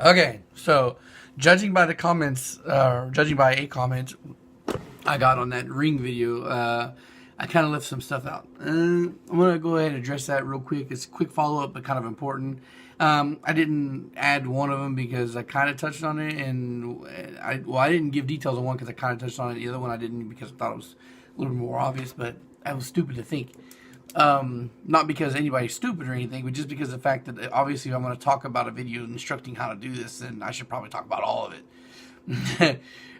Okay, so judging by the comments, judging by a comment I got on that ring video, I kind of left some stuff out. I'm gonna go ahead and address that real quick. It's a quick follow up, but kind of important. I didn't add one of them because I kind of touched on it, and I didn't give details on one because I kind of touched on it. The other one I didn't because I thought it was a little more obvious, but I was stupid to think. Not because anybody's stupid or anything, but just because of the fact that obviously if I'm going to talk about a video instructing how to do this, then I should probably talk about all of it.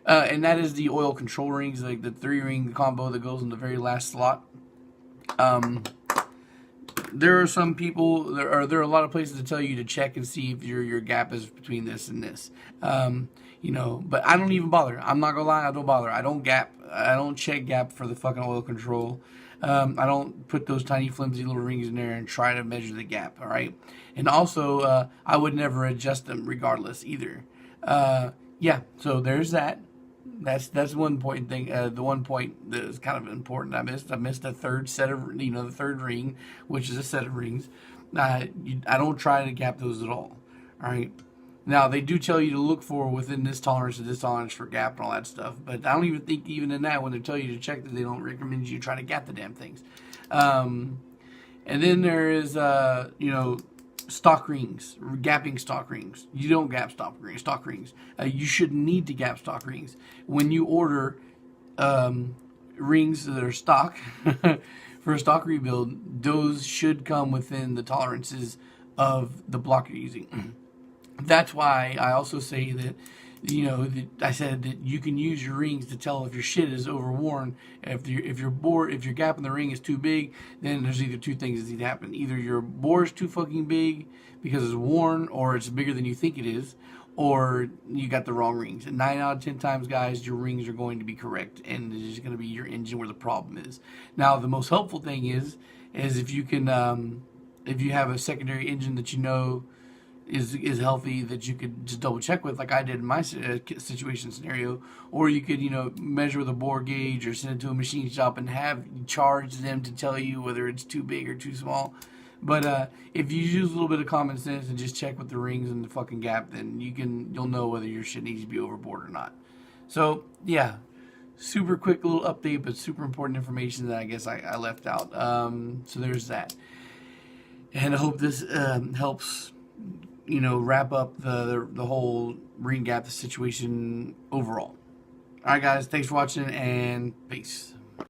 And that is the oil control rings, like the 3-ring combo that goes in the very last slot. There are some people, there are a lot of places to tell you to check and see if your gap is between this and this. But I don't even bother. I'm not gonna lie, I don't bother. I don't check gap for the fucking oil control. I don't put those tiny flimsy little rings in there and try to measure the gap. All right, and also I would never adjust them regardless either. Yeah, so there's that. That's one point thing. The one point that is kind of important. I missed the third set of the third ring, which is a set of rings. I don't try to gap those at all. All right. Now they do tell you to look for within this tolerance and this tolerance for gap and all that stuff. But I don't even think even in that when they tell you to check that they don't recommend you try to gap the damn things. And then there is stock rings, gapping stock rings. You don't gap stock rings. You shouldn't need to gap stock rings. When you order rings that are stock for a stock rebuild, those should come within the tolerances of the block you're using. That's why I also say that, I said that you can use your rings to tell if your shit is overworn. If your gap in the ring is too big, then there's either two things that need to happen. Either your bore is too fucking big because it's worn, or it's bigger than you think it is, or you got the wrong rings. And 9 out of 10 times, guys, your rings are going to be correct, and it's just going to be your engine where the problem is. Now, the most helpful thing is if you can, if you have a secondary engine that is healthy, that you could just double check with, like I did in my situation scenario, or you could measure with a bore gauge or send it to a machine shop and have charge them to tell you whether it's too big or too small. But if you use a little bit of common sense and just check with the rings and the fucking gap, then you'll know whether your shit needs to be overboard or not. So yeah, super quick little update, but super important information that I guess I left out. So there's that, and I hope this helps wrap up the whole ring gap situation overall. All right, guys, thanks for watching, and peace.